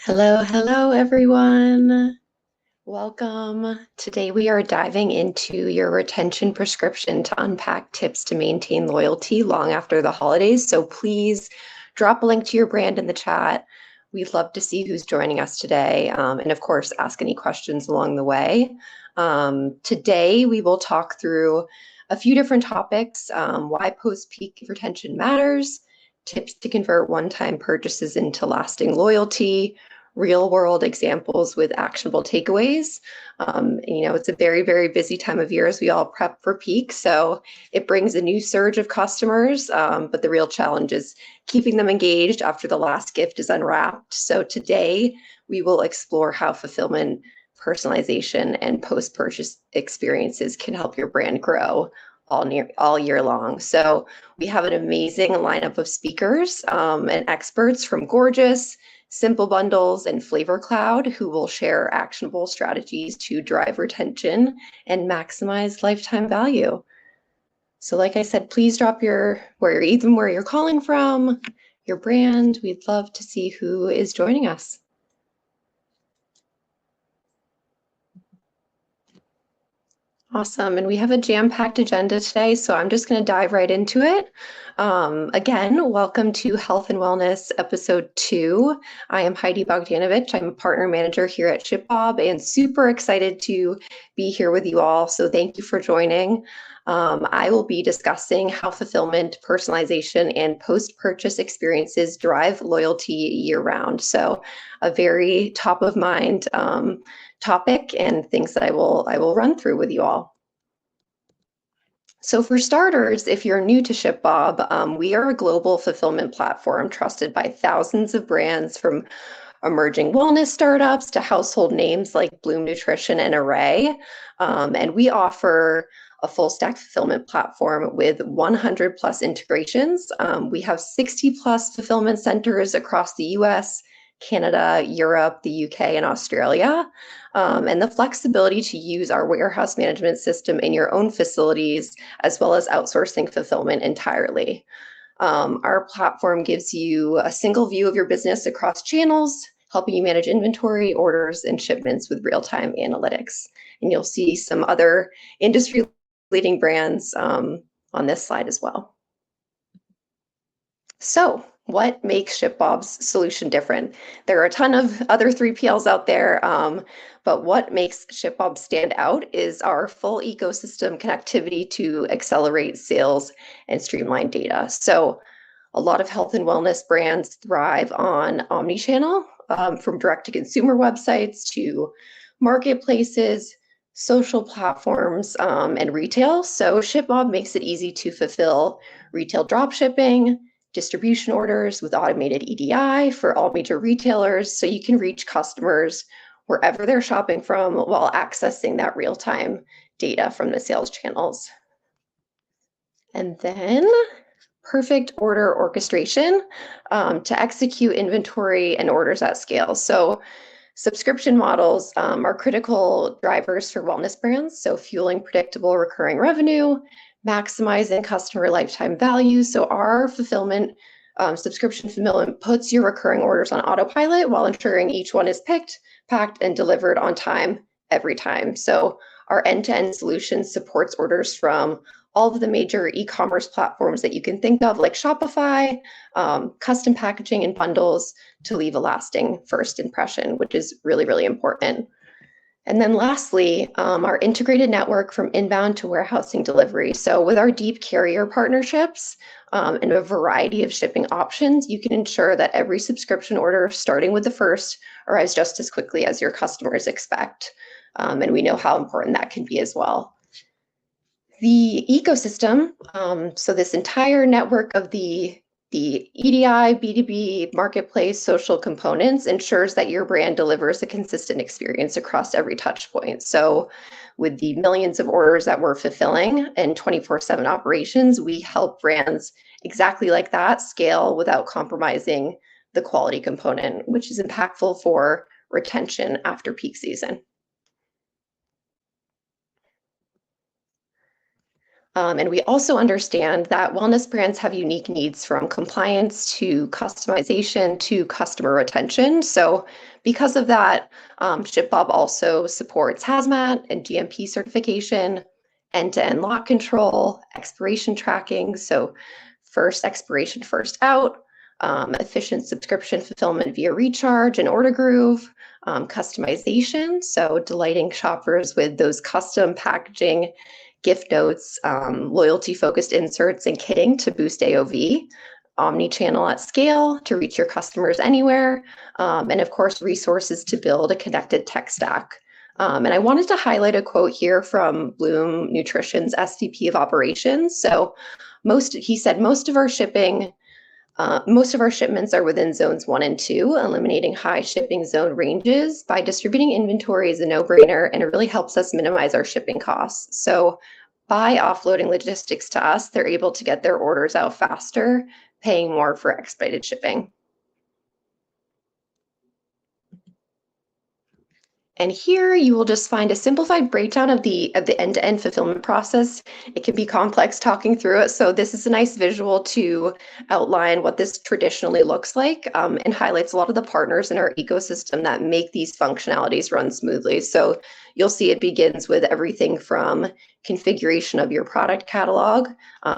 Hello, hello, everyone. Welcome. Today we are diving into your retention prescription to unpack tips to maintain loyalty long after the holidays. So please drop a link to your brand in the chat. We'd love to see who's joining us today. And of course, ask any questions along the way. Today we will talk through a few different topics, why post-peak retention matters, tips to convert one-time purchases into lasting loyalty, real-world examples with actionable takeaways. It's a very, very busy time of year as we all prep for peak. So it brings a new surge of customers, but the real challenge is keeping them engaged after the last gift is unwrapped. So today we will explore how fulfillment, personalization, and post-purchase experiences can help your brand grow all year long. So we have an amazing lineup of speakers and experts from Gorgias, Simple Bundles, and FlavorCloud, who will share actionable strategies to drive retention and maximize lifetime value. So like I said, please drop where you're calling from, your brand. We'd love to see who is joining us. Awesome. And we have a jam-packed agenda today, so I'm just going to dive right into it. Again, welcome to Health and Wellness Episode 2. I am Heidi Bogdanovich. I'm a partner manager here at ShipBob and super excited to be here with you all. So thank you for joining. I will be discussing how fulfillment, personalization, and post-purchase experiences drive loyalty year-round. So a very top of mind topic and things that I will run through with you all. So for starters, if you're new to ShipBob, we are a global fulfillment platform trusted by thousands of brands, from emerging wellness startups to household names like Bloom Nutrition and Arrae. And we offer a full stack fulfillment platform with 100 plus integrations. We have 60 plus fulfillment centers across the US, Canada, Europe, the UK, and Australia. And the flexibility to use our warehouse management system in your own facilities, as well as outsourcing fulfillment entirely. Our platform gives you a single view of your business across channels, helping you manage inventory, orders, and shipments with real-time analytics. And you'll see some other industry-leading brands on this slide as well. So what makes ShipBob's solution different? There are a ton of other 3PLs out there, but what makes ShipBob stand out is our full ecosystem connectivity to accelerate sales and streamline data. So a lot of health and wellness brands thrive on omnichannel, from direct-to-consumer websites to marketplaces, social platforms, and retail. So ShipBob makes it easy to fulfill retail drop shipping, distribution orders with automated EDI for all major retailers, so you can reach customers wherever they're shopping from while accessing that real-time data from the sales channels. And then perfect order orchestration to execute inventory and orders at scale. So subscription models are critical drivers for wellness brands, so fueling predictable recurring revenue, maximizing customer lifetime value. So our fulfillment, subscription fulfillment, puts your recurring orders on autopilot while ensuring each one is picked, packed, and delivered on time every time. So our end-to-end solution supports orders from all of the major e-commerce platforms that you can think of, like Shopify, custom packaging and bundles, to leave a lasting first impression, which is really, really important. And then lastly, our integrated network from inbound to warehousing delivery. So with our deep carrier partnerships and a variety of shipping options, you can ensure that every subscription order, starting with the first, arrives just as quickly as your customers expect. And we know how important that can be as well. The ecosystem, so this entire network of the EDI, B2B, marketplace, social components, ensures that your brand delivers a consistent experience across every touch point. So with the millions of orders that we're fulfilling and 24/7 operations, we help brands exactly like that scale without compromising the quality component, which is impactful for retention after peak season. And we also understand that wellness brands have unique needs from compliance to customization to customer retention. So because of that, ShipBob also supports hazmat and GMP certification, end-to-end lot control, expiration tracking. So first expiration, first out, efficient subscription fulfillment via recharge and order groove, customization. So delighting shoppers with those custom packaging, gift notes, loyalty-focused inserts, and kitting to boost AOV, omni-channel at scale to reach your customers anywhere, and of course, resources to build a connected tech stack. And I wanted to highlight a quote here from Bloom Nutrition's SVP of Operations. So he said, most of our shipments are within zones 1 and 2, eliminating high shipping zone ranges. By distributing inventory is a no-brainer, and it really helps us minimize our shipping costs. So by offloading logistics to us, they're able to get their orders out faster, paying more for expedited shipping. And here you will just find a simplified breakdown of the end-to-end fulfillment process. It can be complex talking through it, so this is a nice visual to outline what this traditionally looks like, and highlights a lot of the partners in our ecosystem that make these functionalities run smoothly. So you'll see it begins with everything from configuration of your product catalog,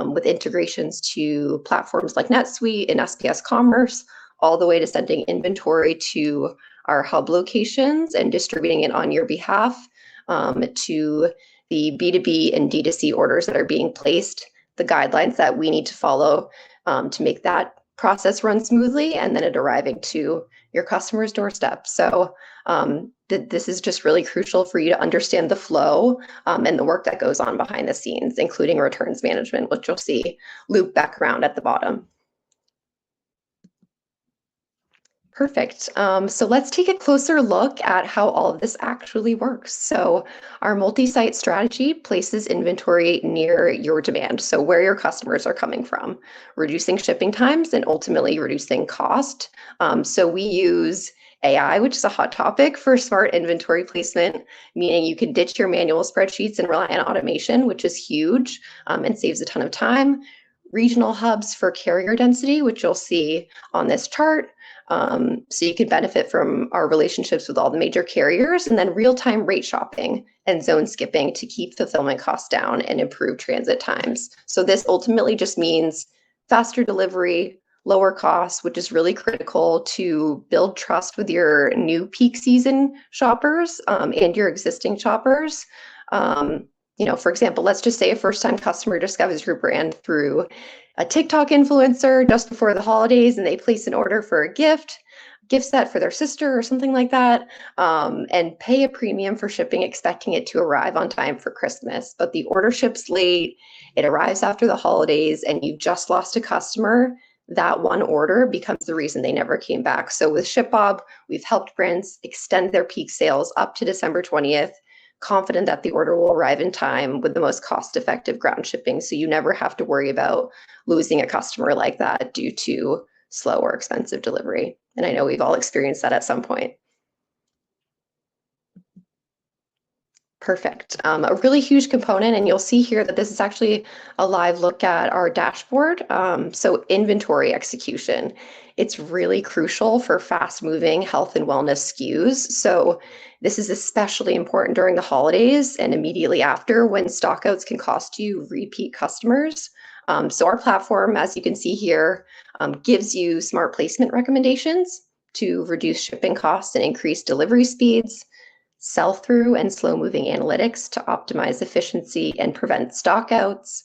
with integrations to platforms like NetSuite and SPS Commerce, all the way to sending inventory to our hub locations and distributing it on your behalf, to the B2B and D2C orders that are being placed, the guidelines that we need to follow to make that process run smoothly, and then it arriving to your customer's doorstep. So this is just really crucial for you to understand the flow and the work that goes on behind the scenes, including returns management, which you'll see loop back around at the bottom. Perfect. So let's take a closer look at how all of this actually works. So our multi-site strategy places inventory near your demand, so where your customers are coming from, reducing shipping times and ultimately reducing cost. So we use AI, which is a hot topic, for smart inventory placement, meaning you can ditch your manual spreadsheets and rely on automation, which is huge and saves a ton of time. Regional hubs for carrier density, which you'll see on this chart. So you can benefit from our relationships with all the major carriers, and then real-time rate shopping and zone skipping to keep fulfillment costs down and improve transit times. So this ultimately just means faster delivery, lower costs, which is really critical to build trust with your new peak season shoppers and your existing shoppers. For example, let's just say a first-time customer discovers your brand through a TikTok influencer just before the holidays, and they place an order for a gift set for their sister or something like that, and pay a premium for shipping, expecting it to arrive on time for Christmas. But the order ships late, it arrives after the holidays, and you've just lost a customer. That one order becomes the reason they never came back. So with ShipBob, we've helped brands extend their peak sales up to December 20th, confident that the order will arrive in time with the most cost-effective ground shipping, so you never have to worry about losing a customer like that due to slow or expensive delivery. And I know we've all experienced that at some point. Perfect. A really huge component, and you'll see here that this is actually a live look at our dashboard. So inventory execution. It's really crucial for fast-moving health and wellness SKUs. So this is especially important during the holidays and immediately after, when stockouts can cost you repeat customers. So our platform, as you can see here, gives you smart placement recommendations to reduce shipping costs and increase delivery speeds, sell-through and slow-moving analytics to optimize efficiency and prevent stockouts,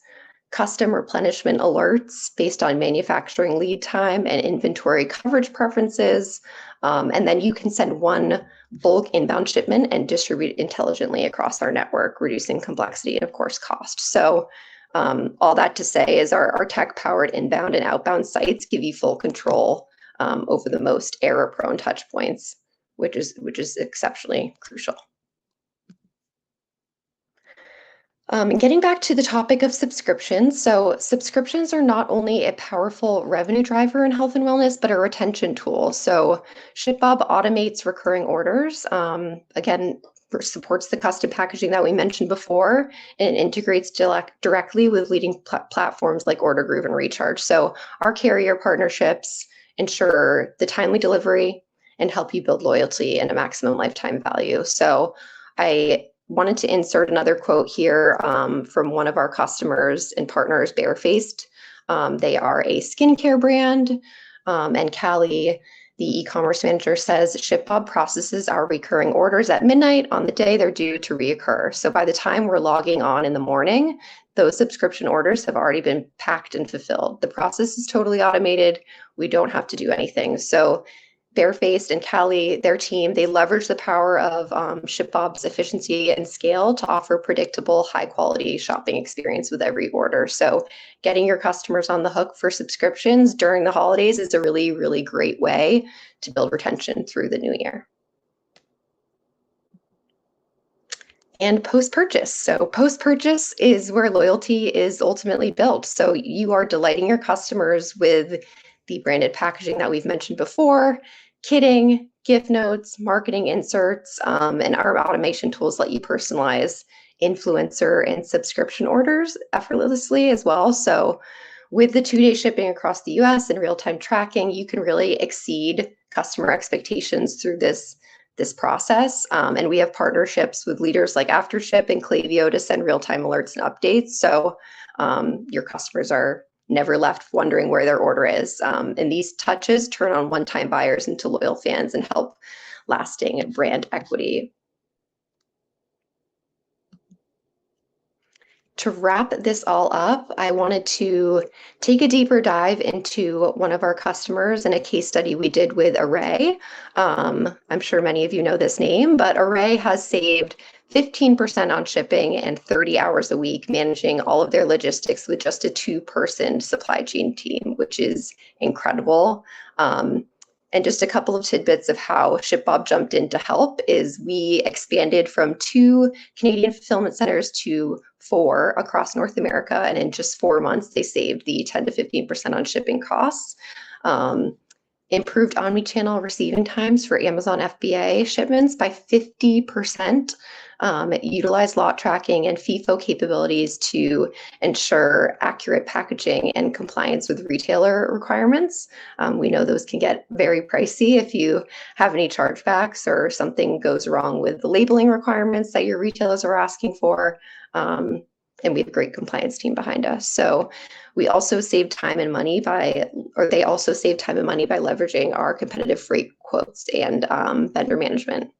custom replenishment alerts based on manufacturing lead time and inventory coverage preferences, and then you can send one bulk inbound shipment and distribute intelligently across our network, reducing complexity and, of course, cost. So all that to say is our tech-powered inbound and outbound sites give you full control over the most error-prone touch points, which is exceptionally crucial. And getting back to the topic of subscriptions, so subscriptions are not only a powerful revenue driver in health and wellness, but a retention tool. So ShipBob automates recurring orders. Again, supports the custom packaging that we mentioned before, and integrates directly with leading platforms like Order Groove and Recharge. So our carrier partnerships ensure the timely delivery and help you build loyalty and a maximum lifetime value. So I wanted to insert another quote here from one of our customers and partners, Barefaced. They are a skincare brand, and Callie, the e-commerce manager, says ShipBob processes our recurring orders at midnight on the day they're due to reoccur. So by the time we're logging on in the morning, those subscription orders have already been packed and fulfilled. The process is totally automated. We don't have to do anything. So Barefaced and Callie, their team, they leverage the power of ShipBob's efficiency and scale to offer predictable, high-quality shopping experience with every order. So getting your customers on the hook for subscriptions during the holidays is a really, really great way to build retention through the new year. And post-purchase. So post-purchase is where loyalty is ultimately built. So you are delighting your customers with the branded packaging that we've mentioned before, kitting, gift notes, marketing inserts, and our automation tools let you personalize influencer and subscription orders effortlessly as well. So with the 2-day shipping across the US and real-time tracking, you can really exceed customer expectations through this process. And we have partnerships with leaders like AfterShip and Klaviyo to send real-time alerts and updates. So your customers are never left wondering where their order is. And these touches turn on one-time buyers into loyal fans and help lasting and brand equity. To wrap this all up, I wanted to take a deeper dive into one of our customers and a case study we did with Arrae. I'm sure many of you know this name, but Arrae has saved 15% on shipping and 30 hours a week managing all of their logistics with just a 2-person supply chain team, which is incredible. And just a couple of tidbits of how ShipBob jumped in to help is we expanded from 2 Canadian fulfillment centers to 4 across North America. And in just 4 months, they saved the 10 to 15% on shipping costs. Improved omnichannel receiving times for Amazon FBA shipments by 50%. It utilized lot tracking and FIFO capabilities to ensure accurate packaging and compliance with retailer requirements. We know those can get very pricey if you have any chargebacks or something goes wrong with the labeling requirements that your retailers are asking for. And we have a great compliance team behind us. So we also save time and money they also save time and money by leveraging our competitive freight quotes and vendor management.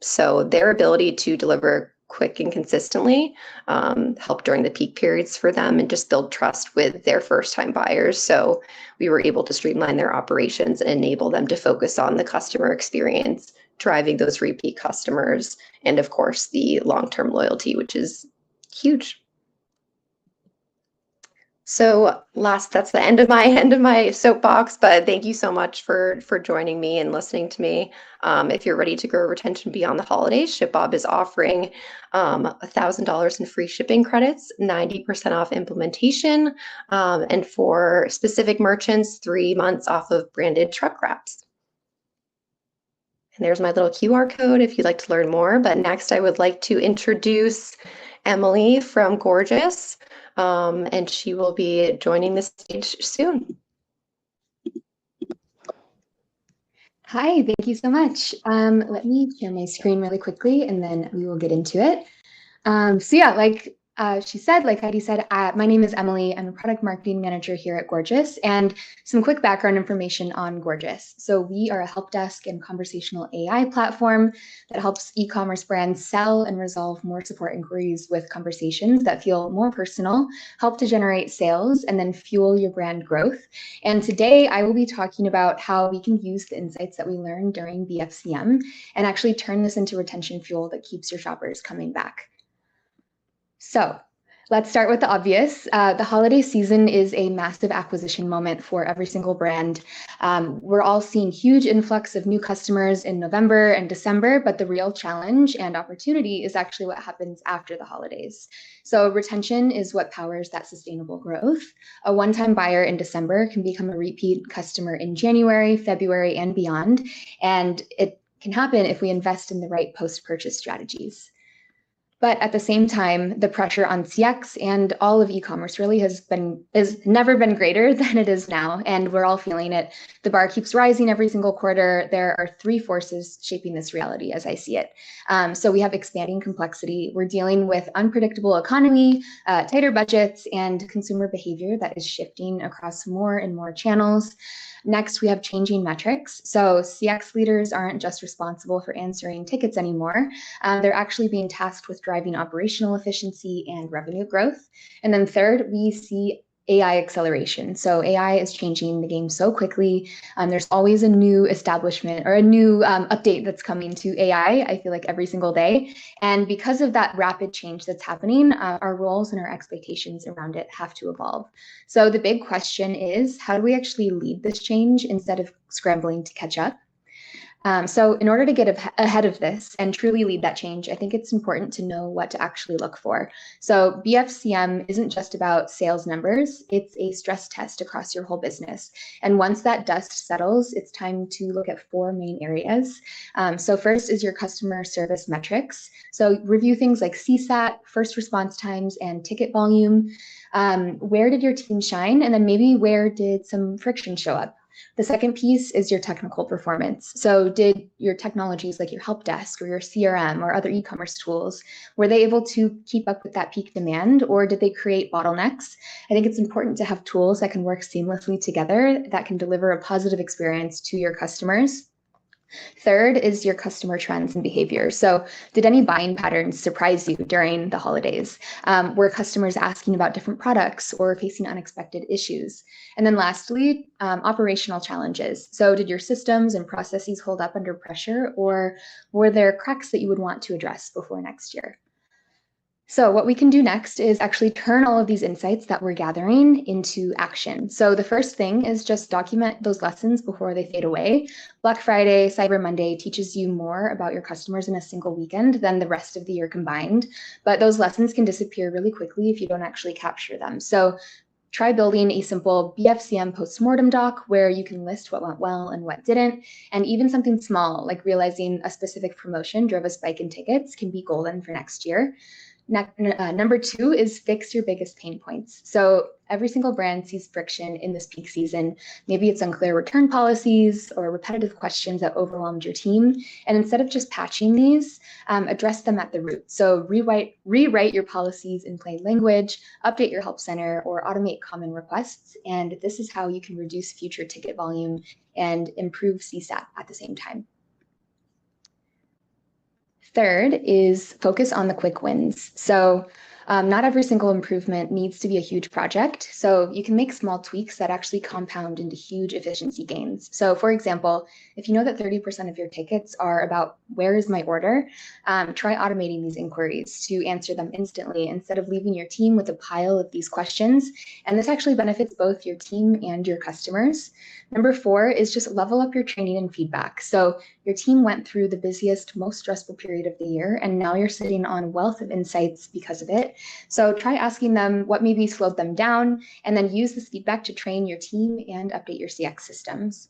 So their ability to deliver quick and consistently helped during the peak periods for them and just build trust with their first-time buyers. So we were able to streamline their operations and enable them to focus on the customer experience, driving those repeat customers, and of course, the long-term loyalty, which is huge. So that's the end of my soapbox, but thank you so much for joining me and listening to me. If you're ready to grow retention beyond the holidays, ShipBob is offering $1,000 in free shipping credits, 90% off implementation, and for specific merchants, 3 months off of branded truck wraps. And there's my little QR code if you'd like to learn more. But next, I would like to introduce Emily from Gorgias. And she will be joining the stage soon. Hi, thank you so much. Let me share my screen really quickly and then we will get into it. So yeah, like she said, like Heidi said, my name is Emily. I'm a product marketing manager here at Gorgias, and some quick background information on Gorgias. So we are a help desk and conversational AI platform that helps e-commerce brands sell and resolve more support inquiries with conversations that feel more personal, help to generate sales, and then fuel your brand growth. And today I will be talking about how we can use the insights that we learned during BFCM and actually turn this into retention fuel that keeps your shoppers coming back. So let's start with the obvious. The holiday season is a massive acquisition moment for every single brand. We're all seeing huge influx of new customers in November and December, but the real challenge and opportunity is actually what happens after the holidays. So retention is what powers that sustainable growth. A one-time buyer in December can become a repeat customer in January, February, and beyond, and it can happen if we invest in the right post-purchase strategies. But at the same time, the pressure on CX and all of e-commerce really has never been greater than it is now, and we're all feeling it. The bar keeps rising every single quarter. There are three forces shaping this reality as I see it. So we have expanding complexity. We're dealing with unpredictable economy, tighter budgets, and consumer behavior that is shifting across more and more channels. Next, we have changing metrics. So CX leaders aren't just responsible for answering tickets anymore. They're actually being tasked with driving operational efficiency and revenue growth. And then third, we see AI acceleration. So AI is changing the game so quickly. There's always a new establishment or a new update that's coming to AI, I feel like every single day. And because of that rapid change that's happening, our roles and our expectations around it have to evolve. So the big question is, how do we actually lead this change instead of scrambling to catch up? So in order to get ahead of this and truly lead that change, I think it's important to know what to actually look for. So BFCM isn't just about sales numbers, it's a stress test across your whole business. And once that dust settles, it's time to look at four main areas. So first is your customer service metrics. So review things like CSAT, first response times, and ticket volume. Where did your team shine? And then maybe where did some friction show up? The second piece is your technical performance. So did your technologies like your help desk or your CRM or other e-commerce tools, were they able to keep up with that peak demand, or did they create bottlenecks? I think it's important to have tools that can work seamlessly together that can deliver a positive experience to your customers. Third is your customer trends and behavior. So did any buying patterns surprise you during the holidays? Were customers asking about different products or facing unexpected issues? And then lastly, operational challenges. So did your systems and processes hold up under pressure, or were there cracks that you would want to address before next year? So what we can do next is actually turn all of these insights that we're gathering into action. So the first thing is just document those lessons before they fade away. Black Friday, Cyber Monday teaches you more about your customers in a single weekend than the rest of the year combined. But those lessons can disappear really quickly if you don't actually capture them. So try building a simple BFCM postmortem doc where you can list what went well and what didn't. And even something small, like realizing a specific promotion drove a spike in tickets, can be golden for next year. Number two is fix your biggest pain points. So every single brand sees friction in this peak season. Maybe it's unclear return policies or repetitive questions that overwhelmed your team. And instead of just patching these, address them at the root. So rewrite your policies in plain language, update your help center, or automate common requests. And this is how you can reduce future ticket volume and improve CSAT at the same time. Third is focus on the quick wins. So not every single improvement needs to be a huge project. So you can make small tweaks that actually compound into huge efficiency gains. So for example, if you know that 30% of your tickets are about where is my order, try automating these inquiries to answer them instantly instead of leaving your team with a pile of these questions. And this actually benefits both your team and your customers. Number four is just level up your training and feedback. So your team went through the busiest, most stressful period of the year, and now you're sitting on a wealth of insights because of it. So try asking them what maybe slowed them down, and then use this feedback to train your team and update your CX systems.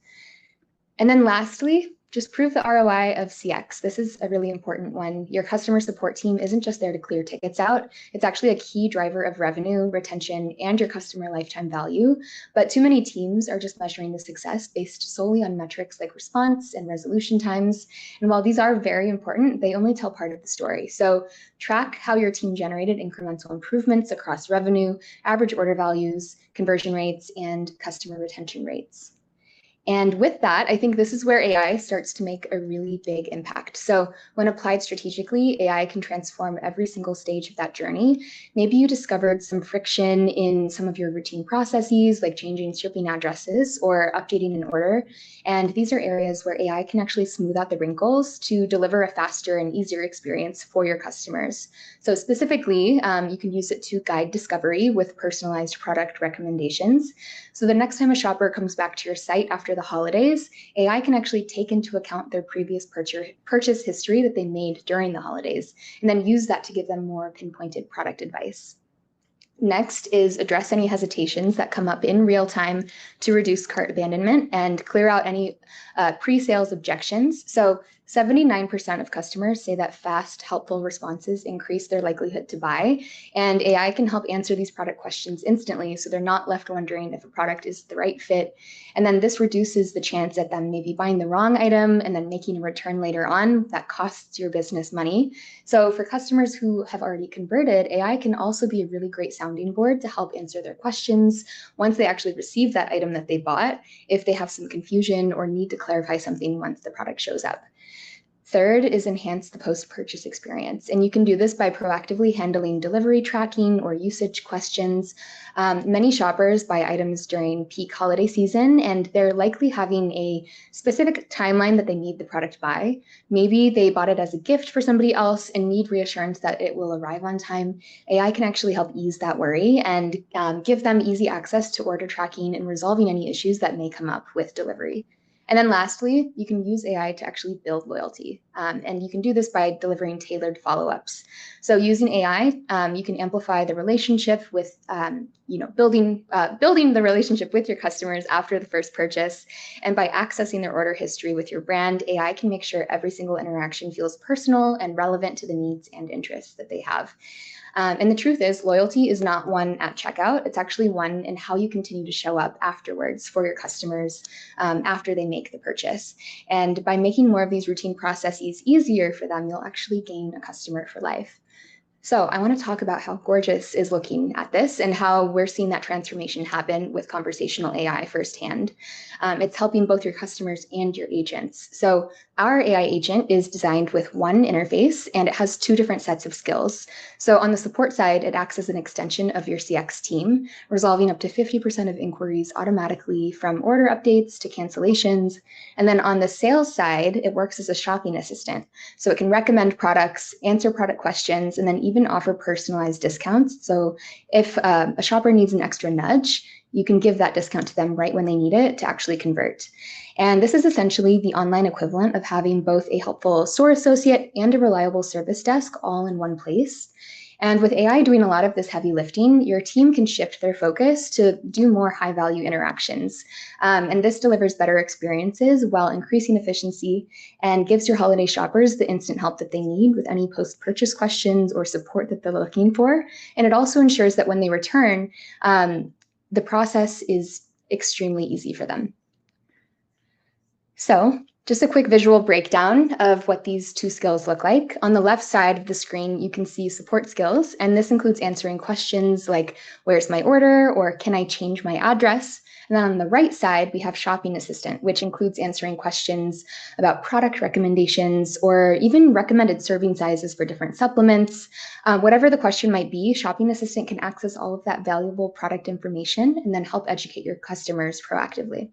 And then lastly, just prove the ROI of CX. This is a really important one. Your customer support team isn't just there to clear tickets out. It's actually a key driver of revenue, retention, and your customer lifetime value. But too many teams are just measuring the success based solely on metrics like response and resolution times. And while these are very important, they only tell part of the story. So track how your team generated incremental improvements across revenue, average order values, conversion rates, and customer retention rates. And with that, I think this is where AI starts to make a really big impact. So when applied strategically, AI can transform every single stage of that journey. Maybe you discovered some friction in some of your routine processes, like changing shipping addresses or updating an order. And these are areas where AI can actually smooth out the wrinkles to deliver a faster and easier experience for your customers. So specifically, you can use it to guide discovery with personalized product recommendations. So the next time a shopper comes back to your site after the holidays, AI can actually take into account their previous purchase history that they made during the holidays, and then use that to give them more pinpointed product advice. Next is address any hesitations that come up in real time to reduce cart abandonment and clear out any pre-sales objections. So 79% of customers say that fast, helpful responses increase their likelihood to buy, and AI can help answer these product questions instantly so they're not left wondering if a product is the right fit. And then this reduces the chance at them maybe buying the wrong item and then making a return later on that costs your business money. So for customers who have already converted, AI can also be a really great sounding board to help answer their questions once they actually receive that item that they bought, if they have some confusion or need to clarify something once the product shows up. Third is enhance the post-purchase experience. And you can do this by proactively handling delivery tracking or usage questions. Many shoppers buy items during peak holiday season, and they're likely having a specific timeline that they need the product by. Maybe they bought it as a gift for somebody else and need reassurance that it will arrive on time. AI can actually help ease that worry and give them easy access to order tracking and resolving any issues that may come up with delivery. And then lastly, you can use AI to actually build loyalty. And you can do this by delivering tailored follow-ups. So using AI, you can amplify the relationship with, building the relationship with your customers after the first purchase. And by accessing their order history with your brand, AI can make sure every single interaction feels personal and relevant to the needs and interests that they have. And the truth is, loyalty is not one at checkout. It's actually one in how you continue to show up afterwards for your customers after they make the purchase. And by making more of these routine processes easier for them, you'll actually gain a customer for life. So I want to talk about how Gorgias is looking at this and how we're seeing that transformation happen with conversational AI firsthand. It's helping both your customers and your agents. So our AI agent is designed with one interface, and it has two different sets of skills. So on the support side, it acts as an extension of your CX team, resolving up to 50% of inquiries automatically, from order updates to cancellations. And then on the sales side, it works as a shopping assistant. So it can recommend products, answer product questions, and then even offer personalized discounts. So if a shopper needs an extra nudge, you can give that discount to them right when they need it to actually convert. And this is essentially the online equivalent of having both a helpful store associate and a reliable service desk all in one place. And with AI doing a lot of this heavy lifting, your team can shift their focus to do more high-value interactions. And this delivers better experiences while increasing efficiency and gives your holiday shoppers the instant help that they need with any post-purchase questions or support that they're looking for. And it also ensures that when they return, the process is extremely easy for them. So just a quick visual breakdown of what these two skills look like. On the left side of the screen, you can see support skills, and this includes answering questions like, where's my order, or can I change my address? And then on the right side, we have Shopping Assistant, which includes answering questions about product recommendations or even recommended serving sizes for different supplements. Whatever the question might be, Shopping Assistant can access all of that valuable product information and then help educate your customers proactively.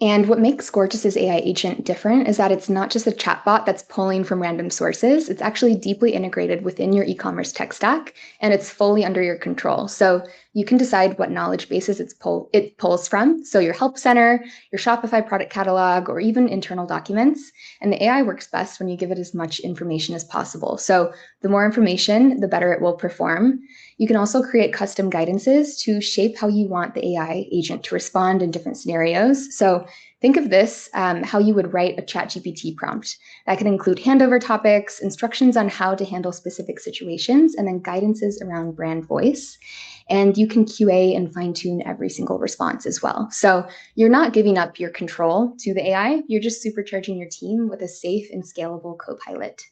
And what makes Gorgias' AI agent different is that it's not just a chatbot that's pulling from random sources. It's actually deeply integrated within your e-commerce tech stack, and it's fully under your control. So you can decide what knowledge bases it pulls from. So your help center, your Shopify product catalog, or even internal documents. And the AI works best when you give it as much information as possible. So the more information, the better it will perform. You can also create custom guidances to shape how you want the AI agent to respond in different scenarios. So think of this, how you would write a ChatGPT prompt. That can include handover topics, instructions on how to handle specific situations, and then guidances around brand voice. And you can QA and fine-tune every single response as well. So you're not giving up your control to the AI, you're just supercharging your team with a safe and scalable co-pilot.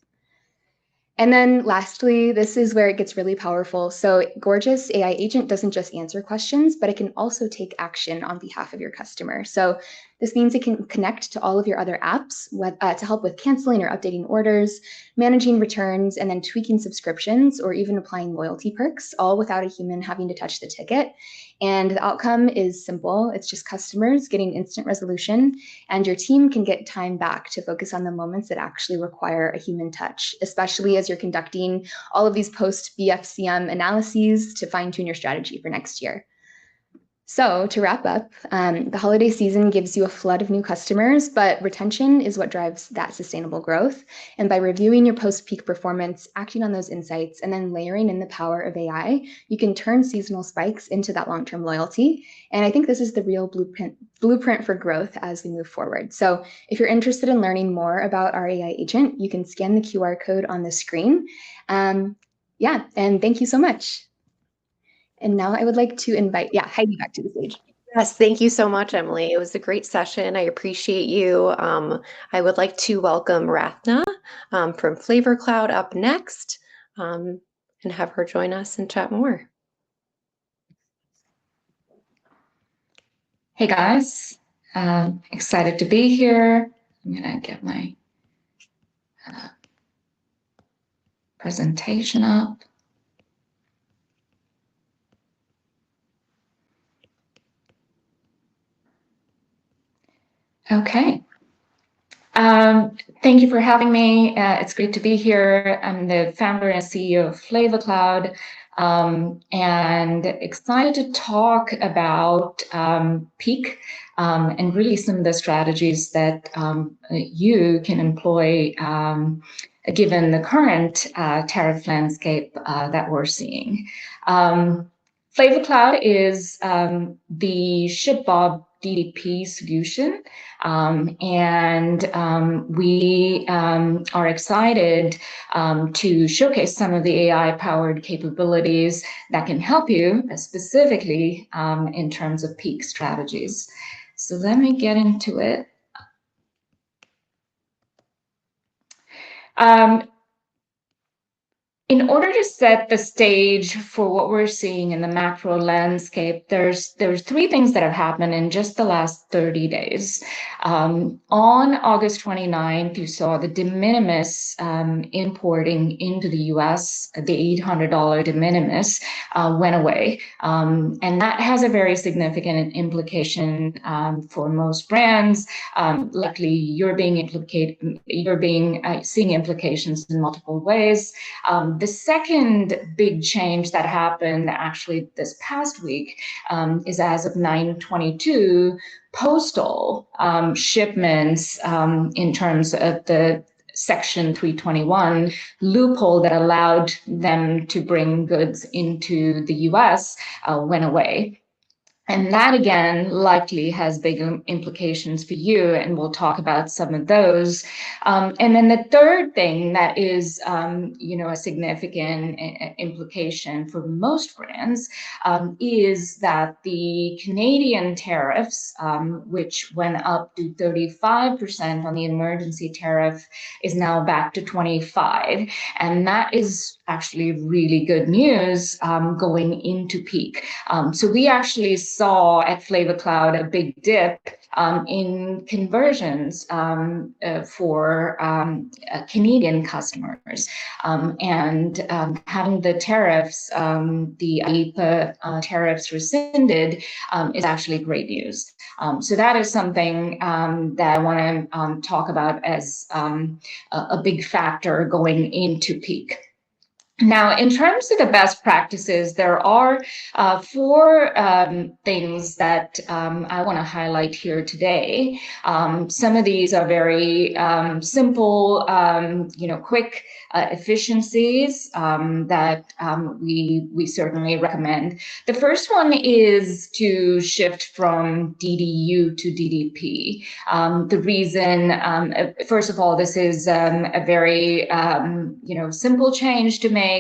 And then lastly, this is where it gets really powerful. So Gorgias AI agent doesn't just answer questions, but it can also take action on behalf of your customer. So this means it can connect to all of your other apps to help with canceling or updating orders, managing returns, and then tweaking subscriptions or even applying loyalty perks, all without a human having to touch the ticket. And the outcome is simple. It's just customers getting instant resolution, and your team can get time back to focus on the moments that actually require a human touch, especially as you're conducting all of these post-BFCM analyses to fine-tune your strategy for next year. So to wrap up, the holiday season gives you a flood of new customers, but retention is what drives that sustainable growth. And by reviewing your post-peak performance, acting on those insights, and then layering in the power of AI, you can turn seasonal spikes into that long-term loyalty. And I think this is the real blueprint for growth as we move forward. So if you're interested in learning more about our AI agent, you can scan the QR code on the screen. Yeah, and thank you so much. And now I would like to invite, Heidi back to the stage. Yes, thank you so much, Emily. It was a great session. I appreciate you. I would like to welcome Rathna from FlavorCloud up next and have her join us and chat more. Hey guys, excited to be here. I'm gonna get my presentation up. Okay. Thank you for having me. It's great to be here. I'm the founder and CEO of FlavorCloud, and excited to talk about peak and really some of the strategies that you can employ given the current tariff landscape that we're seeing. FlavorCloud is the ShipBob DDP solution, and we are excited to showcase some of the AI-powered capabilities that can help you specifically in terms of peak strategies. So let me get into it. In order to set the stage for what we're seeing in the macro landscape, there's three things that have happened in just the last 30 days. On August 29th, you saw the de minimis importing into the US, the $800 de minimis went away. And that has a very significant implication for most brands. Likely you're seeing implications in multiple ways. The second big change that happened actually this past week is as of 9/22, postal shipments in terms of the Section 321 loophole that allowed them to bring goods into the US went away. And that, again, likely has big implications for you, and we'll talk about some of those. And then the third thing that is, a significant implication for most brands is that the Canadian tariffs, which went up to 35% on the emergency tariff, is now back to 25%. And that is actually really good news going into peak. So we actually saw at FlavorCloud a big dip in conversions for Canadian customers. And having the tariffs, the IEEPA tariffs rescinded is actually great news. So that is something that I want to talk about as a big factor going into peak. Now, in terms of the best practices, there are four things that I want to highlight here today. Some of these are very simple, quick efficiencies that we certainly recommend. The first one is to shift from DDU to DDP. The reason, first of all, this is a very simple change to make.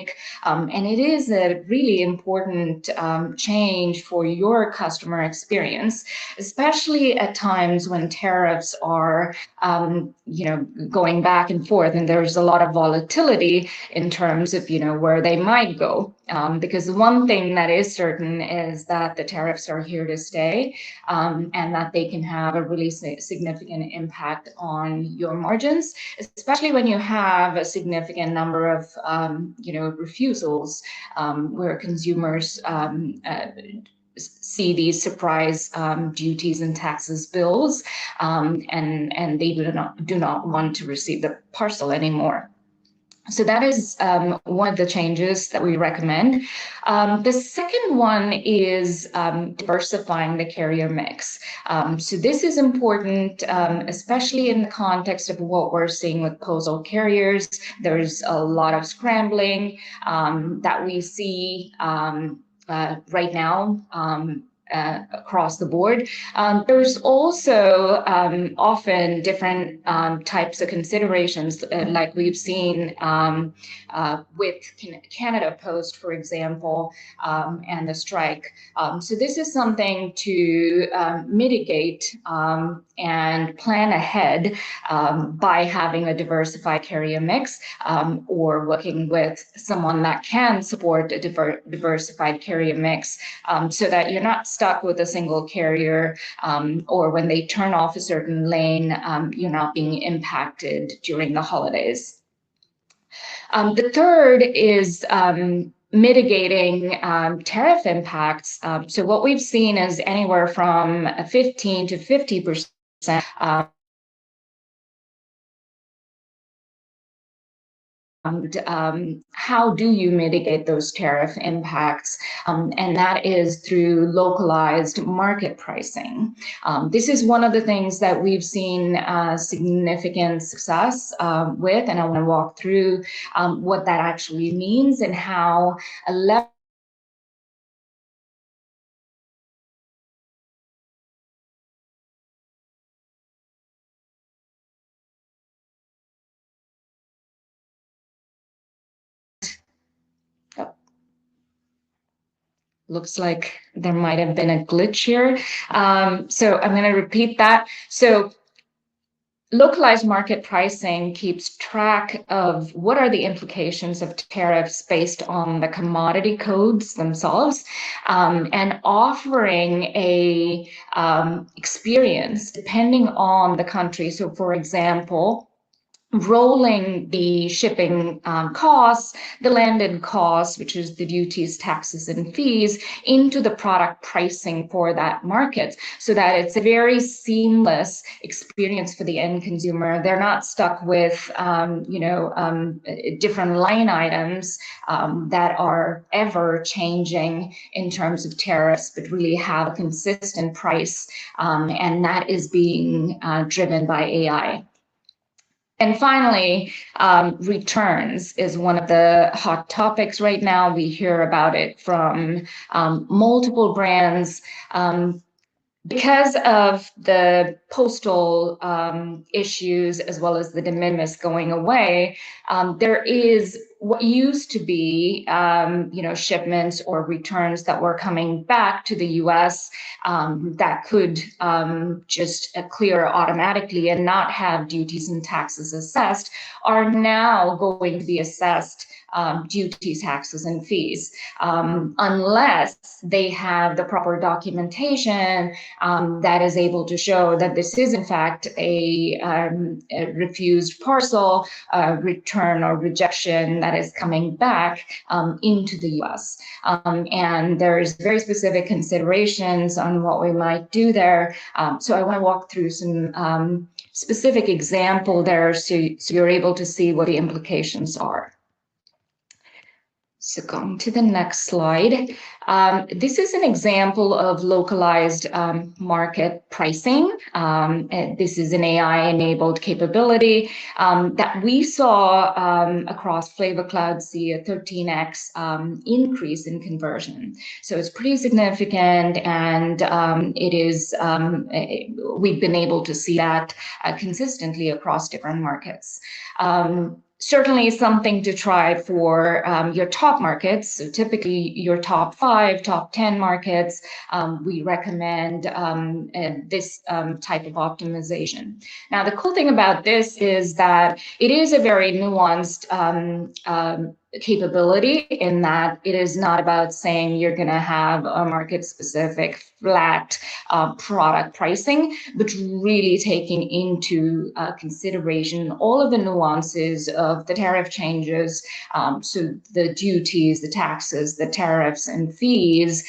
And it is a really important change for your customer experience, especially at times when tariffs are, going back and forth, and there's a lot of volatility in terms of, where they might go. Because the one thing that is certain is that the tariffs are here to stay, and that they can have a really significant impact on your margins, especially when you have a significant number of, refusals where consumers see these surprise duties and taxes bills, and they do not want to receive the parcel anymore. So that is one of the changes that we recommend. The second one is diversifying the carrier mix. So this is important, especially in the context of what we're seeing with postal carriers. There's a lot of scrambling that we see right now. Across the board. There's also often different types of considerations, like we've seen with Canada Post, for example, and the strike. So this is something to mitigate and plan ahead by having a diversified carrier mix or working with someone that can support a diversified carrier mix so that you're not stuck with a single carrier, or when they turn off a certain lane, you're not being impacted during the holidays. The third is mitigating tariff impacts. So what we've seen is anywhere from 15 to 50% how do you mitigate those tariff impacts? And that is through localized market pricing. This is one of the things that we've seen significant success with, and I want to walk through what that actually means and how a looks like there might have been a glitch here. So I'm going to repeat that. So localized market pricing keeps track of what are the implications of tariffs based on the commodity codes themselves, and offering a experience depending on the country. So for example, rolling the shipping costs, the landed costs, which is the duties, taxes, and fees, into the product pricing for that market, so that it's a very seamless experience for the end consumer. They're not stuck with, different line items that are ever changing in terms of tariffs, but really have a consistent price, and that is being driven by AI. And finally, returns is one of the hot topics right now. We hear about it from multiple brands. Because of the postal issues, as well as the de minimis going away, there is what used to be, shipments or returns that were coming back to the U.S. That could just clear automatically and not have duties and taxes assessed, are now going to be assessed duties, taxes, and fees, unless they have the proper documentation that is able to show that this is in fact a refused parcel, return or rejection that is coming back into the US. And there's very specific considerations on what we might do there. So I want to walk through some specific example there so you're able to see what the implications are. So going to the next slide. This is an example of localized market pricing. This is an AI-enabled capability that we saw across FlavorCloud see a 13x increase in conversion. So it's pretty significant, and it is we've been able to see that consistently across different markets. Certainly something to try for your top markets. So typically your top 5, top 10 markets, we recommend this type of optimization. Now, the cool thing about this is that it is a very nuanced capability, in that it is not about saying you're going to have a market specific flat product pricing, but really taking into consideration all of the nuances of the tariff changes, so the duties, the taxes, the tariffs and fees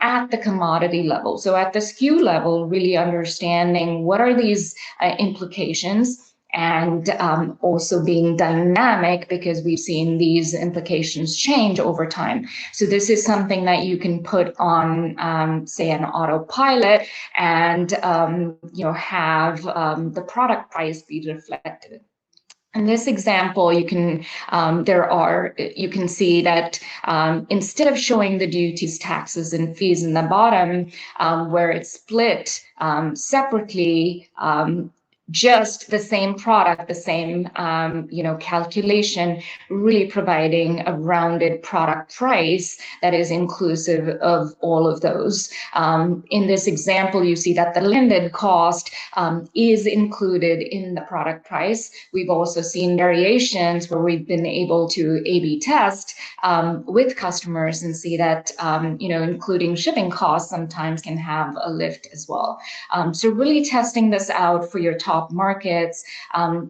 at the commodity level. So at the SKU level, really understanding what are these implications, and also being dynamic, because we've seen these implications change over time. So this is something that you can put on, say, an autopilot, and have the product price be reflected. In this example, you can see that instead of showing the duties, taxes, and fees in the bottom, where it's split separately, just the same product, the same calculation, really providing a rounded product price that is inclusive of all of those. In this example, you see that the landed cost is included in the product price. We've also seen variations where we've been able to A/B test with customers and see that including shipping costs sometimes can have a lift as well. So really testing this out for your top markets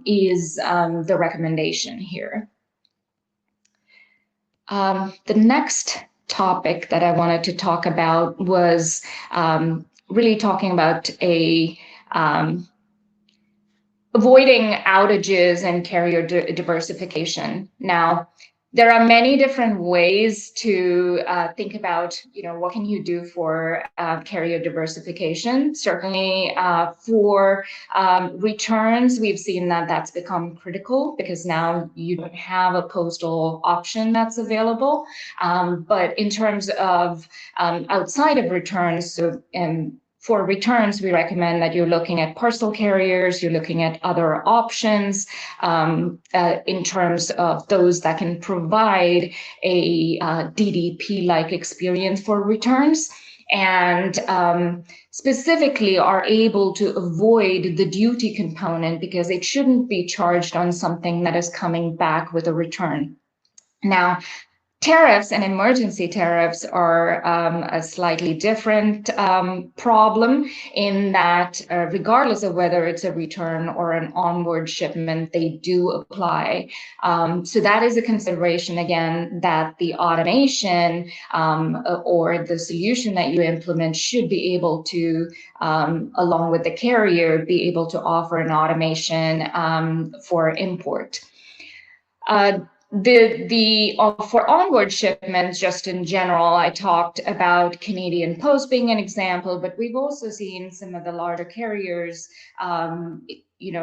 is the recommendation here. The next topic that I wanted to talk about was really talking about avoiding outages and carrier diversification. Now, there are many different ways to think about, what can you do for carrier diversification. Certainly for returns, we've seen that that's become critical, because now you don't have a postal option that's available. But in terms of outside of returns, for returns, we recommend that you're looking at parcel carriers, you're looking at other options in terms of those that can provide a DDP-like experience for returns, and specifically are able to avoid the duty component, because it shouldn't be charged on something that is coming back with a return. Now, tariffs and emergency tariffs are a slightly different problem, in that regardless of whether it's a return or an onward shipment, they do apply. So that is a consideration, again, that the automation or the solution that you implement should be able to, along with the carrier, be able to offer an automation for import. For onward shipments, just in general, I talked about Canadian Post being an example, but we've also seen some of the larger carriers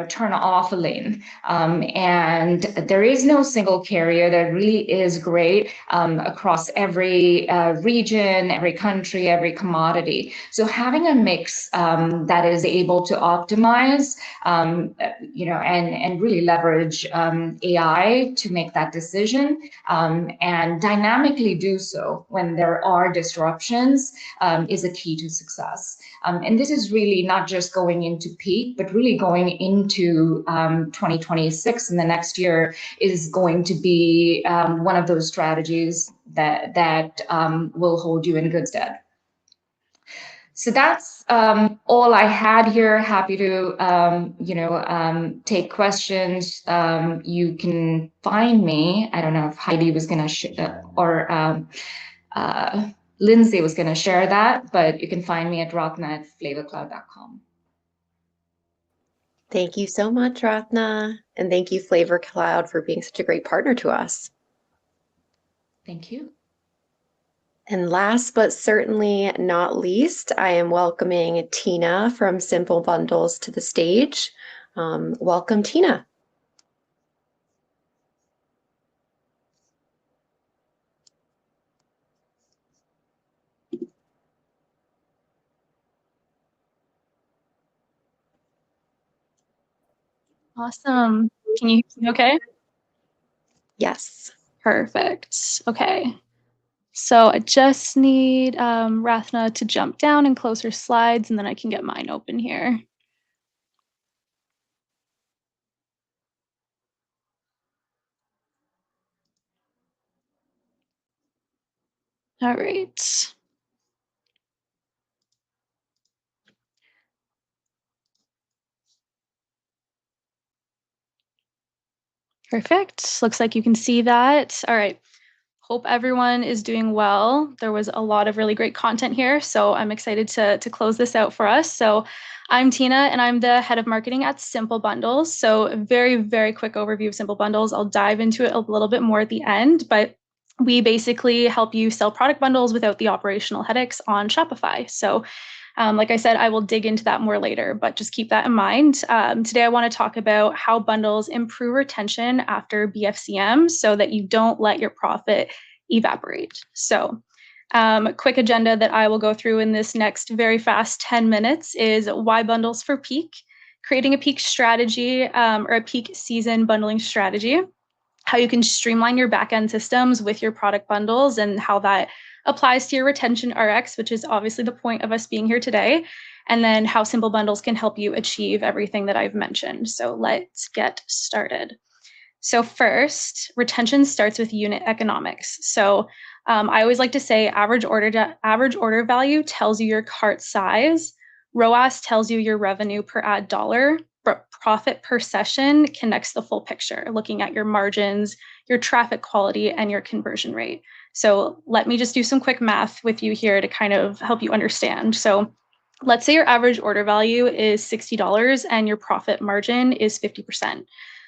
turn off a lane. And there is no single carrier that really is great across every region, every country, every commodity. So having a mix that is able to optimize, and really leverage AI to make that decision, and dynamically do so when there are disruptions, is a key to success. And this is really not just going into peak, but really going into 2026, and the next year is going to be one of those strategies that will hold you in good stead. So that's all I had here. Happy to take questions. You can find me. I don't know if Heidi was going to or Lindsay was going to share that, but you can find me at ratna@flavorcloud.com. Thank you so much, Ratna. And thank you, FlavorCloud, for being such a great partner to us. Thank you. And last but certainly not least, I am welcoming Tina from Simple Bundles to the stage. Welcome, Tina. Awesome. Can you hear me okay? Yes. Perfect. Okay. So I just need Rathna to jump down and close her slides, and then I can get mine open here. All right. Perfect. Looks like you can see that. All right. Hope everyone is doing well. There was a lot of really great content here, so I'm excited to close this out for us. So I'm Tina, and I'm the head of marketing at Simple Bundles. So a very, very quick overview of Simple Bundles. I'll dive into it a little bit more at the end, but we basically help you sell product bundles without the operational headaches on Shopify. So like I said, I will dig into that more later, but just keep that in mind. Today, I want to talk about how bundles improve retention after BFCM so that you don't let your profit evaporate. So quick agenda that I will go through in this next very fast 10 minutes is why bundles for peak, creating a peak strategy or a peak season bundling strategy, how you can streamline your backend systems with your product bundles and how that applies to your retention RX, which is obviously the point of us being here today, and then how Simple Bundles can help you achieve everything that I've mentioned. So let's get started. So first, retention starts with unit economics. So I always like to say average order value tells you your cart size, ROAS tells you your revenue per ad dollar, but profit per session connects the full picture, looking at your margins, your traffic quality, and your conversion rate. So let me just do some quick math with you here to kind of help you understand. So let's say your average order value is $60 and your profit margin is 50%.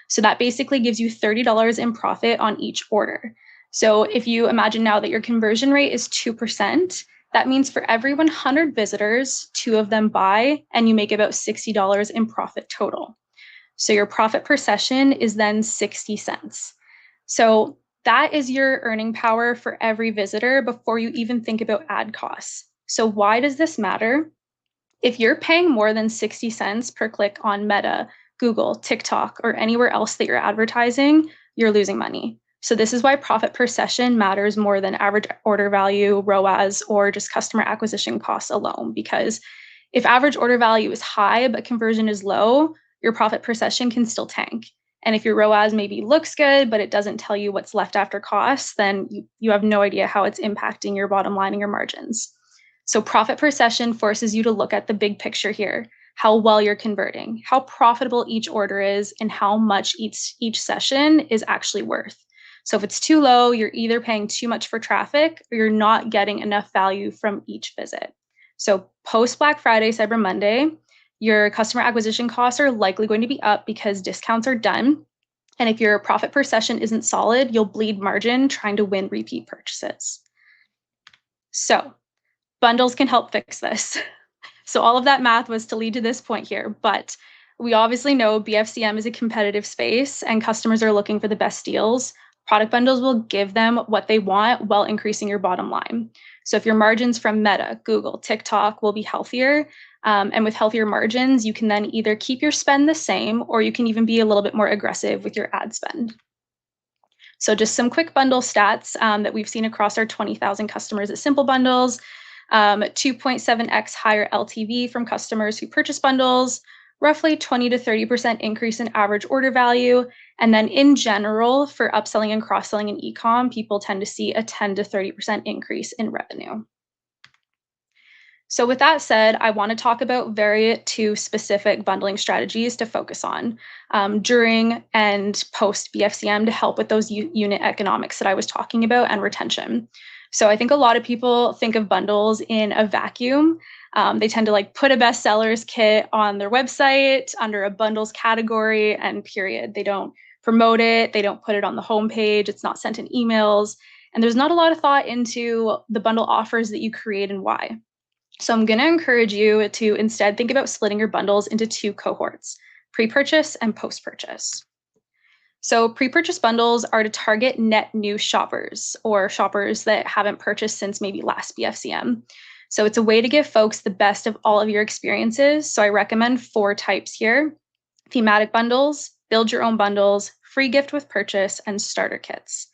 So that basically gives you $30 in profit on each order. So if you imagine now that your conversion rate is 2%, that means for every 100 visitors, 2 of them buy, and you make about $60 in profit total. So your profit per session is then 60 cents. So that is your earning power for every visitor before you even think about ad costs. So why does this matter? If you're paying more than 60 cents per click on Meta, Google, TikTok, or anywhere else that you're advertising, you're losing money. So this is why profit per session matters more than average order value, ROAS, or just customer acquisition costs alone. Because if average order value is high, but conversion is low, your profit per session can still tank. And if your ROAS maybe looks good, but it doesn't tell you what's left after costs, then you have no idea how it's impacting your bottom line and your margins. So profit per session forces you to look at the big picture here, how well you're converting, how profitable each order is, and how much each session is actually worth. So if it's too low, you're either paying too much for traffic or you're not getting enough value from each visit. So post Black Friday, Cyber Monday, your customer acquisition costs are likely going to be up because discounts are done. And if your profit per session isn't solid, you'll bleed margin trying to win repeat purchases. So bundles can help fix this. So all of that math was to lead to this point here, but we obviously know BFCM is a competitive space and customers are looking for the best deals. Product bundles will give them what they want while increasing your bottom line. So if your margins from Meta, Google, TikTok will be healthier, and with healthier margins, you can then either keep your spend the same or you can even be a little bit more aggressive with your ad spend. So just some quick bundle stats that we've seen across our 20,000 customers at Simple Bundles. 2.7x higher LTV from customers who purchase bundles, roughly 20 to 30% increase in average order value. And then in general, for upselling and cross-selling in e-com, people tend to see a 10 to 30% increase in revenue. So with that said, I want to talk about two specific bundling strategies to focus on during and post BFCM to help with those unit economics that I was talking about and retention. So I think a lot of people think of bundles in a vacuum. They tend to put a bestsellers kit on their website under a bundles category and period. They don't promote it. They don't put it on the homepage. It's not sent in emails. And there's not a lot of thought into the bundle offers that you create and why. So I'm going to encourage you to instead think about splitting your bundles into 2 cohorts, pre-purchase and post-purchase. So pre-purchase bundles are to target net new shoppers or shoppers that haven't purchased since maybe last BFCM. So it's a way to give folks the best of all of your experiences. So I recommend 4 types here: thematic bundles, build your own bundles, free gift with purchase, and starter kits.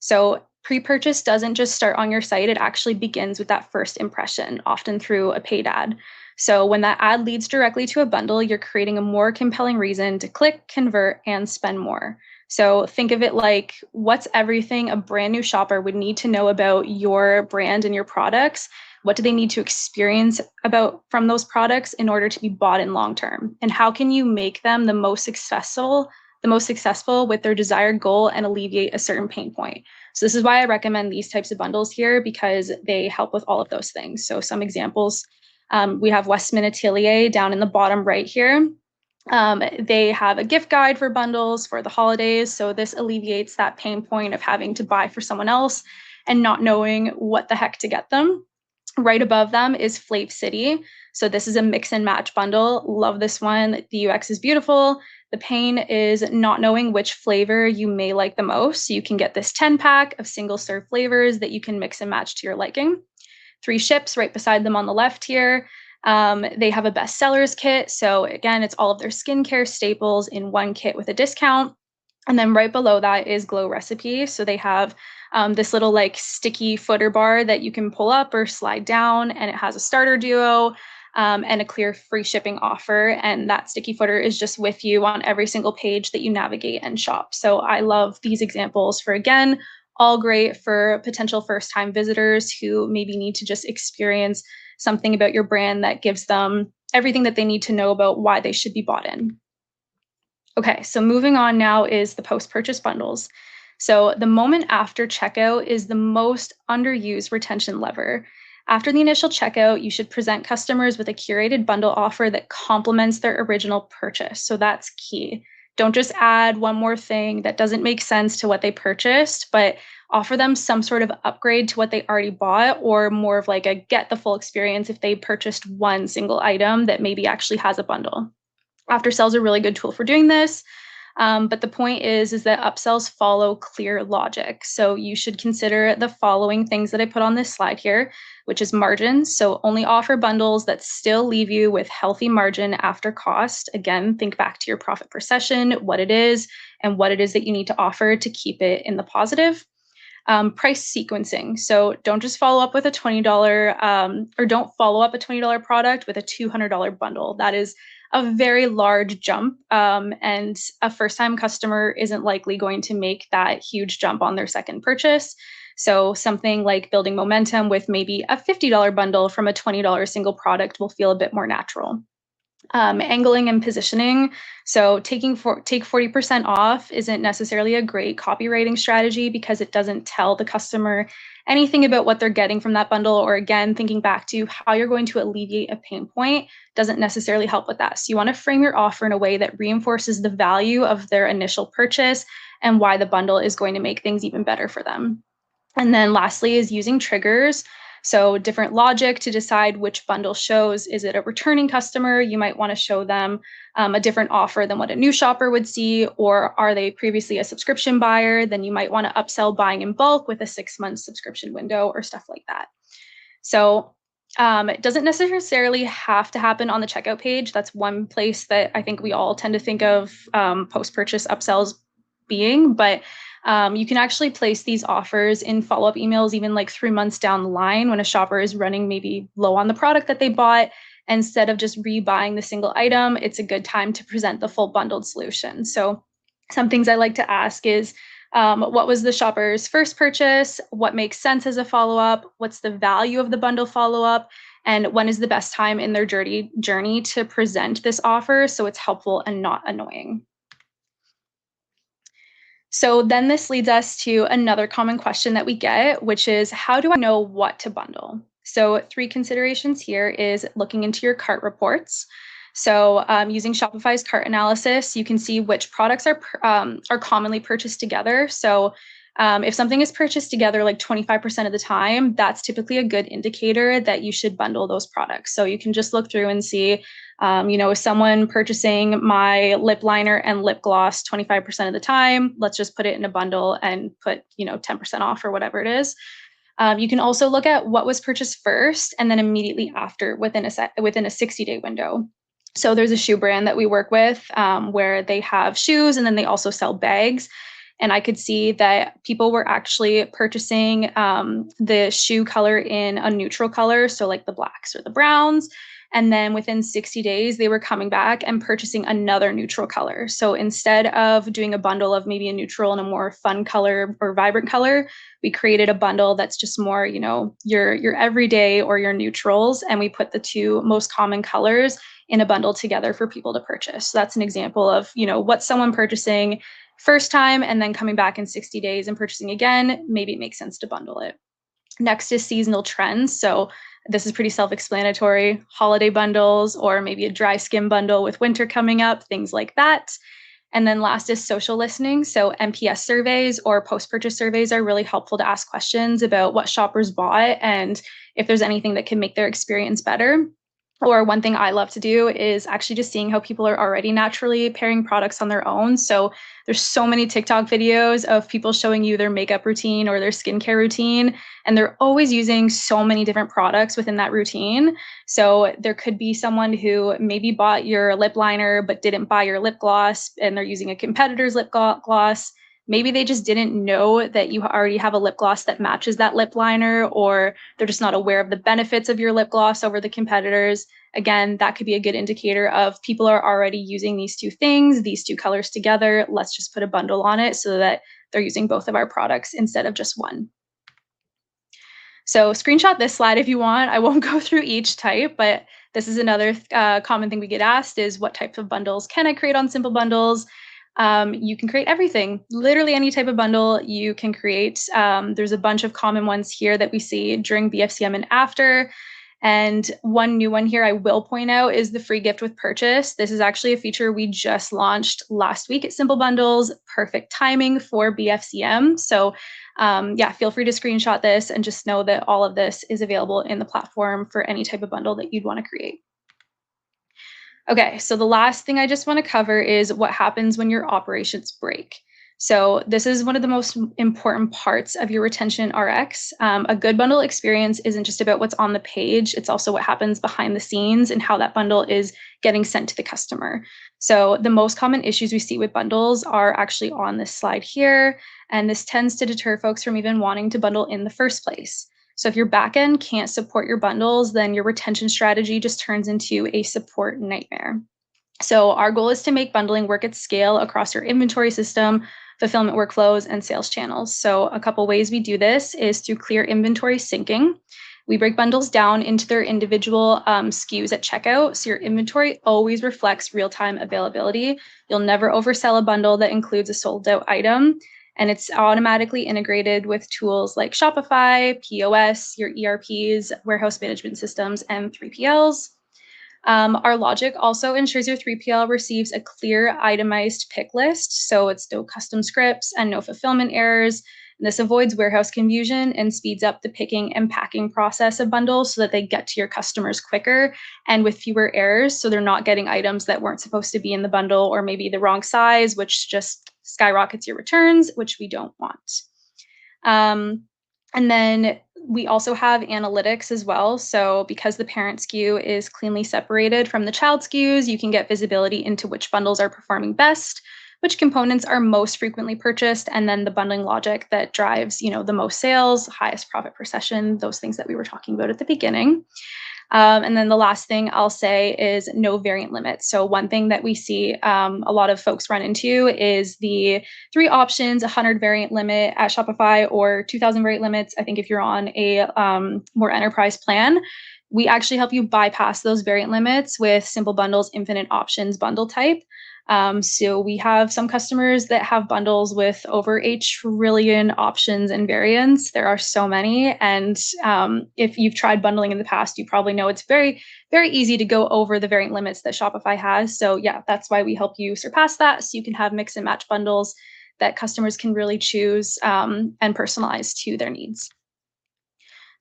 So pre-purchase doesn't just start on your site, it actually begins with that first impression, often through a paid ad. So when that ad leads directly to a bundle, you're creating a more compelling reason to click, convert, and spend more. So think of it like, what's everything a brand new shopper would need to know about your brand and your products? What do they need to experience from those products in order to be bought in long term? And how can you make them the most successful the most successful with their desired goal and alleviate a certain pain point. So this is why I recommend these types of bundles here, because they help with all of those things. So some examples, we have Westman Atelier down in the bottom right here. They have a gift guide for bundles for the holidays. So this alleviates that pain point of having to buy for someone else and not knowing what the heck to get them. Right above them is Flav City. So this is a mix and match bundle. Love this one. The UX is beautiful. The pain is not knowing which flavor you may like the most. So you can get this 10-pack of single serve flavors that you can mix and match to your liking. 3 ships right beside them on the left here. They have a bestsellers kit. So again, it's all of their skincare staples in one kit with a discount. And then right below that is Glow Recipe. So they have this little like sticky footer bar that you can pull up or slide down, and it has a starter duo and a clear free shipping offer. And that sticky footer is just with you on every single page that you navigate and shop. So I love these examples for, again, all great for potential first-time visitors who maybe need to just experience something about your brand that gives them everything that they need to know about why they should be bought in. Okay, so moving on now is the post-purchase bundles. So the moment after checkout is the most underused retention lever. After the initial checkout, you should present customers with a curated bundle offer that complements their original purchase. So that's key. Don't just add one more thing that doesn't make sense to what they purchased, but offer them some sort of upgrade to what they already bought, or more of like a get the full experience if they purchased one single item that maybe actually has a bundle. After sales are a really good tool for doing this. But the point is that upsells follow clear logic. So you should consider the following things that I put on this slide here, which is margins. So only offer bundles that still leave you with healthy margin after cost. Again, think back to your profit per session, what it is, and what it is that you need to offer to keep it in the positive. Price sequencing. So don't just follow up with a $20 or don't follow up a $20 product with a $200 bundle. That is a very large jump, and a first-time customer isn't likely going to make that huge jump on their second purchase. So something like building momentum with maybe a $50 bundle from a $20 single product will feel a bit more natural. Angling and positioning. So take 40% off isn't necessarily a great copywriting strategy because it doesn't tell the customer anything about what they're getting from that bundle, or again, thinking back to how you're going to alleviate a pain point doesn't necessarily help with that. So you want to frame your offer in a way that reinforces the value of their initial purchase and why the bundle is going to make things even better for them. And then lastly is using triggers. So different logic to decide which bundle shows. Is it a returning customer? You might want to show them a different offer than what a new shopper would see, or are they previously a subscription buyer? Then you might want to upsell buying in bulk with a 6-month subscription window or stuff like that. So it doesn't necessarily have to happen on the checkout page. That's one place that I think we all tend to think of post-purchase upsells being, but you can actually place these offers in follow-up emails even like 3 months down the line when a shopper is running maybe low on the product that they bought. Instead of just rebuying the single item, it's a good time to present the full bundled solution. So some things I like to ask is, what was the shopper's first purchase? What makes sense as a follow-up? What's the value of the bundle follow-up? And when is the best time in their journey to present this offer so it's helpful and not annoying? So then this leads us to another common question that we get, which is, how do I know what to bundle? So 3 considerations here is looking into your cart reports. So using Shopify's cart analysis, you can see which products are commonly purchased together. So if something is purchased together like 25% of the time, that's typically a good indicator that you should bundle those products. So you can just look through and see, is someone purchasing my lip liner and lip gloss 25% of the time? Let's just put it in a bundle and put 10% off or whatever it is. You can also look at what was purchased first and then immediately after within a 60-day window. So there's a shoe brand that we work with where they have shoes and then they also sell bags. And I could see that people were actually purchasing the shoe color in a neutral color, so like the blacks or the browns. And then within 60 days, they were coming back and purchasing another neutral color. So instead of doing a bundle of maybe a neutral and a more fun color or vibrant color, we created a bundle that's just more, your everyday or your neutrals. And we put the two most common colors in a bundle together for people to purchase. So that's an example of, what's someone purchasing first time and then coming back in 60 days and purchasing again. Maybe it makes sense to bundle it. Next is seasonal trends. So this is pretty self-explanatory, holiday bundles, or maybe a dry skin bundle with winter coming up, things like that. And then last is social listening. So NPS surveys or post-purchase surveys are really helpful to ask questions about what shoppers bought and if there's anything that can make their experience better. Or one thing I love to do is actually just seeing how people are already naturally pairing products on their own. So there's so many TikTok videos of people showing you their makeup routine or their skincare routine, and they're always using so many different products within that routine. So there could be someone who maybe bought your lip liner but didn't buy your lip gloss, and they're using a competitor's lip gloss. Maybe they just didn't know that you already have a lip gloss that matches that lip liner, or they're just not aware of the benefits of your lip gloss over the competitors. Again, that could be a good indicator of people are already using these two things, these two colors together. Let's just put a bundle on it so that they're using both of our products instead of just one. So screenshot this slide if you want. I won't go through each type, but this is another common thing we get asked is what types of bundles can I create on Simple Bundles? You can create everything, literally any type of bundle you can create. There's a bunch of common ones here that we see during BFCM and after. And one new one here I will point out is the free gift with purchase. This is actually a feature we just launched last week at Simple Bundles. Perfect timing for BFCM. So yeah, feel free to screenshot this and just know that all of this is available in the platform for any type of bundle that you'd want to create. Okay, so the last thing I just want to cover is what happens when your operations break. So this is one of the most important parts of your retention RX. A good bundle experience isn't just about what's on the page, it's also what happens behind the scenes and how that bundle is getting sent to the customer. So the most common issues we see with bundles are actually on this slide here, and this tends to deter folks from even wanting to bundle in the first place. So if your backend can't support your bundles, then your retention strategy just turns into a support nightmare. So our goal is to make bundling work at scale across your inventory system, fulfillment workflows, and sales channels. So a couple ways we do this is through clear inventory syncing. We break bundles down into their individual SKUs at checkout, so your inventory always reflects real-time availability. You'll never oversell a bundle that includes a sold-out item, and it's automatically integrated with tools like Shopify, POS, your ERPs, warehouse management systems, and 3PLs. Our logic also ensures your 3PL receives a clear itemized pick list, so it's no custom scripts and no fulfillment errors. And this avoids warehouse confusion and speeds up the picking and packing process of bundles so that they get to your customers quicker and with fewer errors, so they're not getting items that weren't supposed to be in the bundle or maybe the wrong size, which just skyrockets your returns, which we don't want. And then we also have analytics as well. So because the parent SKU is cleanly separated from the child SKUs, you can get visibility into which bundles are performing best, which components are most frequently purchased, and then the bundling logic that drives, the most sales, highest profit per session, those things that we were talking about at the beginning. And then the last thing I'll say is no variant limit. So one thing that we see a lot of folks run into is the 3 options, 100 variant limit at Shopify or 2,000 variant limits. I think if you're on a more enterprise plan, we actually help you bypass those variant limits with Simple Bundles Infinite Options bundle type. So we have some customers that have bundles with over 1 trillion options and variants. There are so many. And if you've tried bundling in the past, you probably know it's very, very easy to go over the variant limits that Shopify has. So yeah, that's why we help you surpass that. So you can have mix and match bundles that customers can really choose and personalize to their needs.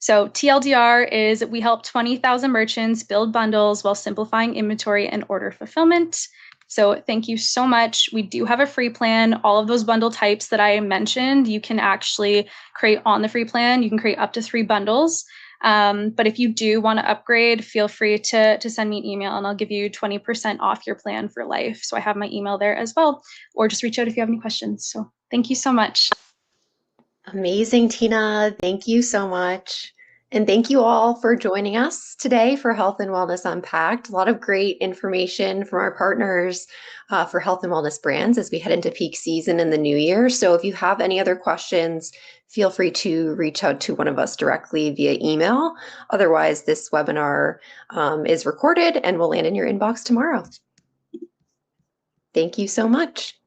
So TLDR is we help 20,000 merchants build bundles while simplifying inventory and order fulfillment. So thank you so much. We do have a free plan. All of those bundle types that I mentioned, you can actually create on the free plan. You can create up to 3 bundles. But if you do want to upgrade, feel free to send me an email and I'll give you 20% off your plan for life. So I have my email there as well, or just reach out if you have any questions. So thank you so much. Amazing, Tina. Thank you so much. And thank you all for joining us today for Health and Wellness Unpacked. A lot of great information from our partners for health and wellness brands as we head into peak season in the new year. So if you have any other questions, feel free to reach out to one of us directly via email. Otherwise, this webinar is recorded and will land in your inbox tomorrow. Thank you so much.